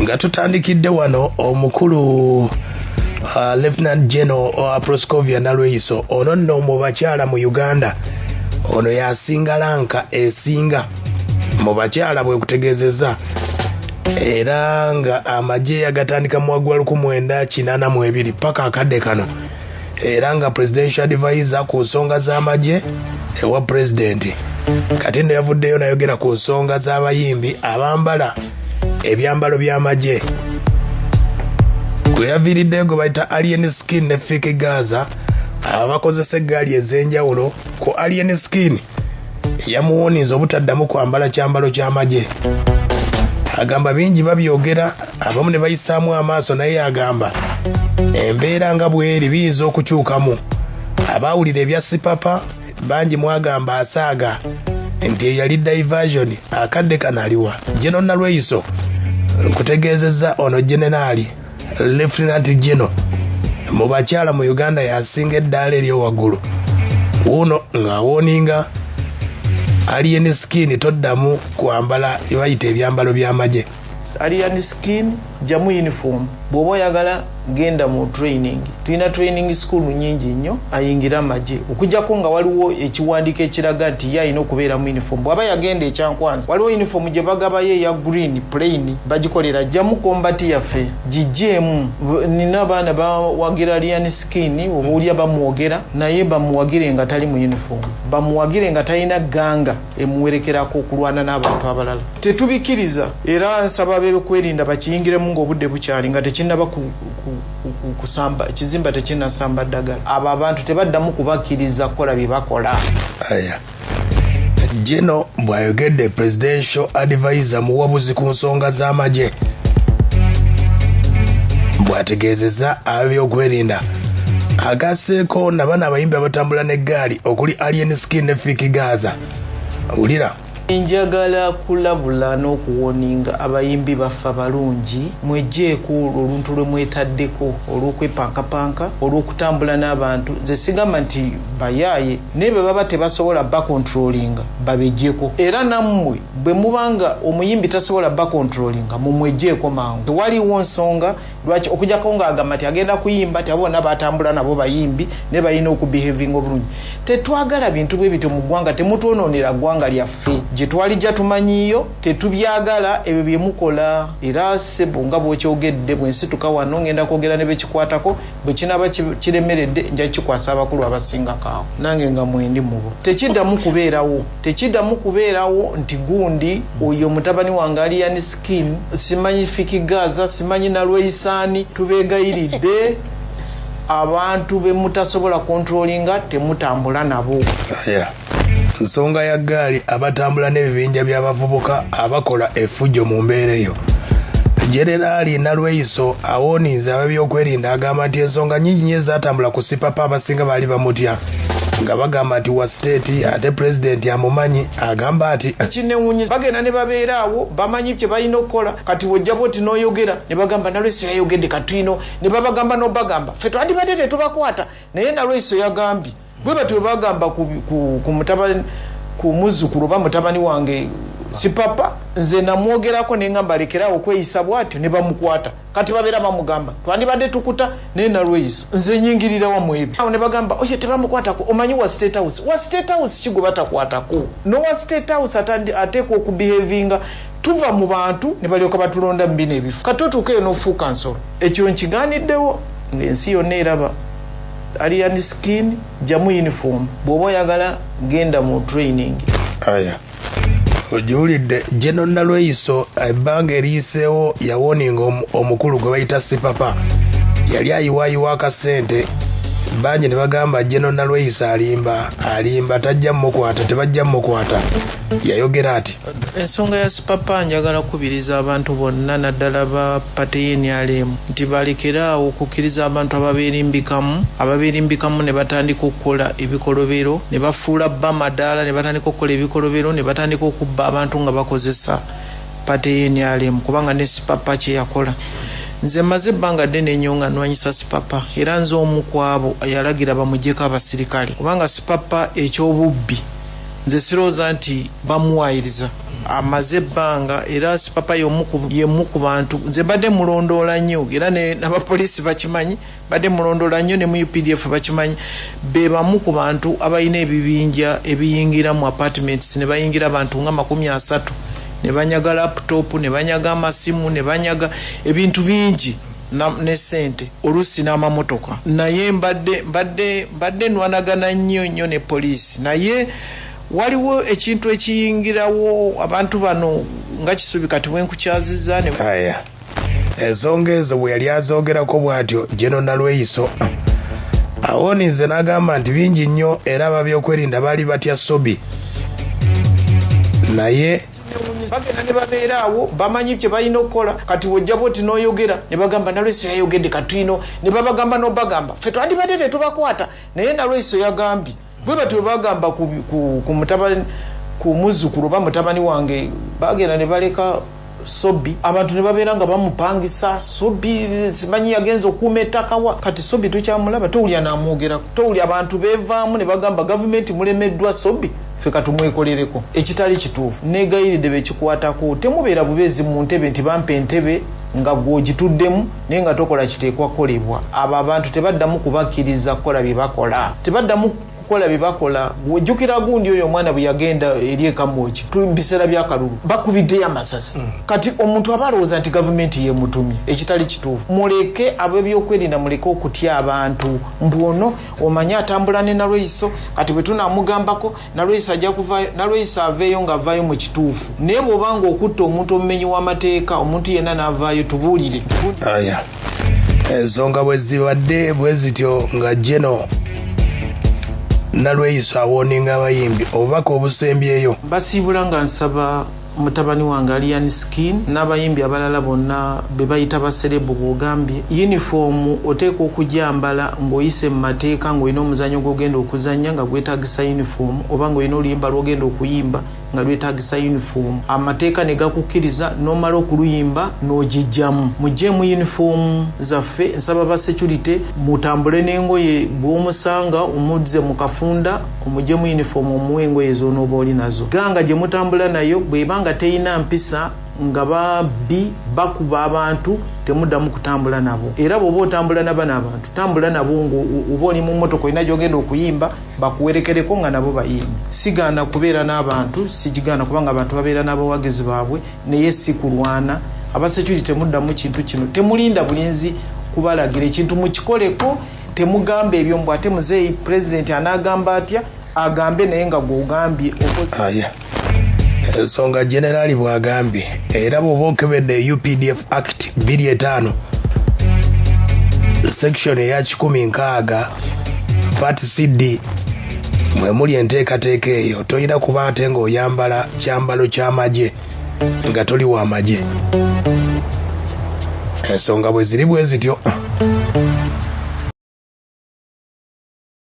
nga tutandikidde wano omukulu Lieutenant General Proscovia Nalweyiso ono nno mu bakyala mu Uganda ono yasinga lanka esinga mu bakyala bwe kutegeezezza era nga amagye yagatandika mu Agwa 1982 paka akadde kano era nga presidential advisor ku nsonga z'amagye ewa president kati nno yavuddeyo nayogera ku nsonga z'abayimbi abambala ebyambalo by'amagye gwe yaviiriddeyo gwe bayita Alien Skin ne Fiki Gaza abakozesa eggaali ez'enjawulo ku Alien Skin yamuwoniza obutaddamu kwambala kyambalo ky'amagye agamba bingi babyogera abamu ne bayisaamu amaaso naye agamba embeera nga bweri biyinza okukyukamu abaawulira ebya sipapa bangi mwagamba asaaga nti yali diversion akadde kanaliwa General Nalweyiso kutegeezezza ono Generali Lieutenant General mu bakyala mu Uganda yasinga eddaala ery'owaggulu wuno ng'awoninga Alien Skin toddamu kwambala bayita ebyambalo by'amagye. Alien Skin jamu uniform bw'oba oyagala genda mu training tulina training school nyingi nnyo ayingira amagye okujjako nga waliwo ekiwandiiko ekiraga nti ye alina okubeera mu uniform bw'aba yagenda ekyankwanza waliwo uniform gye bagabayo eya green plain bagikolera jamu combat yaffe gijjeemu nina abaana bawagira Alien Skin obuulya bamuwogera naye bamuwagire nga tali mu uniform bamuwagire nga talina ganga emuwerekerako okulwana n'abantu abalala tetubikiriza era nsaba abeekwerinda bakiyingiremu ng'obudde bukyali nga tekinnaba kusamba kizimba tekinnasamba ddagala abo abantu tebaddamu kubakkiriza kukola bye bakola. Aya Geno bw'ayogedde presidential advisor muwabuzi ku nsonga z'amagye bw'ategeezezza ab'ebyokwerinda agasseeko nabana abayimbi abatambula n'eggaali okuli Alien Skin ne Fiki Gaza ulira njagala kulabula n'okuwoninga abayimbi baffe abalungi mwejjeeko oluntu lwe mwetaddeko olw'okwepankapanka olw'okutambula n'abantu nze sigamba nti bayaaye naye bwe baba tebasobola bakontrolinga babejjeeko era nammwe bwe mubanga omuyimbi tasobola bakontrolinga mumwejjeeko mangu tewaliwo nsonga lwaki okujjako ng'agamba nti agenda kuyimba ti abona batambula nabo bayimbi ne balina okubehavinga obulungi tetwagala bintu bwe bityo mu ggwanga temutwonoonera ggwanga lyaffe gye twalijja tumanyiyo tetubyagala ebyo bye mukola era sebo nga bw'okyogedde bwe nsituka wano ngenda kwogera ne bekikwatako bwe kinaba kiremeredde nja kikwasa abakulu abasingakaawo nange nga mwendi mubo tekiddamu kubeerawo nti gundi oyo mutabani wange Alien Skin simanyi Fiki Gaza simanyi Nalweyiso tubegayiridde abantu be mutasobola kontrolinga temutambula nabo. Nsonga ya ggaali abatambula n'ebibinja by'abavubuka abakola effujjo mu mbeera eyo. Generali Nalweyiso awoniza ab'ebyokwerinda agamba nti ensonga nnyingi nnyo ezatambula ku sipapa abasinga baali bamutya nga bagamba nti wa state ate president amumanyi agamba ati kinewunyisa bagenda ne babeeraawo bamanyi kye balina okukola kati wojja bwoti n'oyogera ne bagamba Nalweyiso yayogedde katino ne babagamba n'obagamba ffe twandibadde tetubakwata naye Nalweyiso yagambye bwe batwe bagamba ku mutabani ku muzzukulu ba mutabani wange sipapa nze namwogerako ne ngamba lekerawo okweyisa bwatyo ne bamukwata kati babeera bamugamba twandibadde tukuta naye Nalweyiso nze nyingirira wamu ebyo awo ne bagamba oye tebamukwatako omanyi wa state house kigwe batakwatako no wa state house ateekwa okubehavinga tuva mu bantu ne balyoka batulonda mu bino ebifo katotuukeyo n'ofuuka nsolo ekyo nkigaaniddewo ng'ensi yonna eraba Alien Skin jamu uniform bw'oba oyagala genda mu training. Aya ojuulidde General Nalweyiso ebbanga eriyiseewo yawoninga omukulu gwe bayita sipapa yali ayiwaayiwa akasente bangi ne bagamba General Nalweyiso alimba tajja mukwata tebajja mukwata yayogera ati ensonga ya sipapa njagala kubiriza abantu bonna naddala ba pateeni alemu nti balekeraawo okukkiriza abantu ababeerimbikamu ne batandika okukola ebikolobero ne bafuula bba madaala ne batandika okukola ebikolobero ne batandika okubba abantu nga bakozesa pateeni alemu kubanga ne sipapa kye yakola nze maze ebbanga ddene nnyo nga nnwanyisa sipapa era nze omu ku abo yalagira bamugyeko abasirikale kubanga sipapa eky'obubbi nze sirowooza nti bamuwaayiriza amaze ebbanga era sipapa yemu ku bantu nze badde mulondoola nnyo era n'abapoliisi bakimanyi badde mulondoola nnyo ne mu UPDF bakimanyi be bamu ku bantu abalina ebibinja ebiyingira mu apartments ne bayingira abantu nga 30 ne banyaga laptop ne banyaga amasimu ne banyaga ebintu bingi ne sente olusi n'amamotoka naye mbadde nwanagana nnyo ne poliisi naye waliwo ekintu ekiyingirawo abantu bano nga Kisubi kati bwenkukyaziza ne aya ezongezo bwe yali azogerako bw'atyo General Nalweyiso awonize n'agamba nti bingi nnyo era ababyokwerinda baali batya Sobi naye bagenda ne babeera awo bamanyi kye balina okukola kati wojja bwoti n'oyogera ne bagamba Nalweyiso yayogedde katwino ne babagamba n'obagamba ffe twandibadde tetubakwata naye Nalweyiso yagambye bwe batyo bagamba ku mutabani ku muzzukulu ba mutabani wange bagenda ne baleka Sobi abantu ne babeera nga bamupangisa Sobi simanyi yagenza okuuma ettaka wa kati Sobi tukyamulaba towulya n'amwogerako towulya abantu beevaamu ne bagamba gavumenti mulemeddwa Sobi ffe katumwekolereko ekitali kituufu neegayiridde bekikwatako temubeera bubeezi mu ntebe nti bampa entebe nga gw'ogituddemu naye nga tokola kiteekwa kukolebwa abo abantu tebaddamu kubakkiriza kukola bye bakola tebaddamu kukola bye bakola wejjukira gundi oyo omwana bwe yagenda eri ekamwoki tubiseera byakalulu bakubiddeyo amasasi kati omuntu aba alowooza nti gavumenti yemutumye ekitali kituufu muleke ab'ebyokwerinda muleke okutya abantu mbuono omanye atambula ne Nalweyiso kati bwe tunaamugambako Nalweyiso ajja kuvaayo Nalweyiso aveeyo ng'avaayo mu kituufu naye bw'obanga okutta omuntu omumenyi w'amateeka omuntu yenna n'avaayo tubuulire aya ensonga bwe zibadde bwe zityo nga General Nalweyiso awoninga abayimbi obubaka obusembyeyo basiibula nga nsaba mutabani wange Alien Skin n'abayimbi abalala bonna be bayita baserebu bw'ogambye uniform oteekwa okujambala ng'oyise mu mateeka ng'olina omuzannyo gw'ogenda okuzannya nga gwetaagisa uniform oba ng'olina oluyimba lw'ogenda okuyimba nga lwetaagisa uniform amateeka ne gakukkiriza n'omala okuluyimba n'ogijjamu mujje mu uniform zaffe nsaba ba security mutambule n'engoye bw'omusanga omudze mu kafunda omujje mu uniform omuwe engoye z'onooba oli nazo ganga gye mutambula nayo bw'ebanga teyina mpisa nga babbi bakuba abantu temuddamu kutambula nabo era bw'oba otambula nabano abantu tambula nabo ng'oba oli mu mmotoka olina gy'ogenda okuyimba bakuwerekereko nga nabo bayimbi sigaana kubeera n'abantu sigigaana kubanga abantu babeera n'abawagizi baabwe naye si kulwana abasecurity temuddamu kintu kino temulinda bulinzi kubalagira ekintu mukikoleko temugamba ebyo mbw ate muzeeyi president anaagamba atya agambe naye nga gw'ogambye ensonga generali bw'agambye era bw'oba okebedde UPDF Act 25 section eya 16 part CD mwe muli enteekateeka eyo tolina kuba ate ng'oyambala kyambalo ky'amagye nga toli wa magye ensonga bwe ziri bwe zityo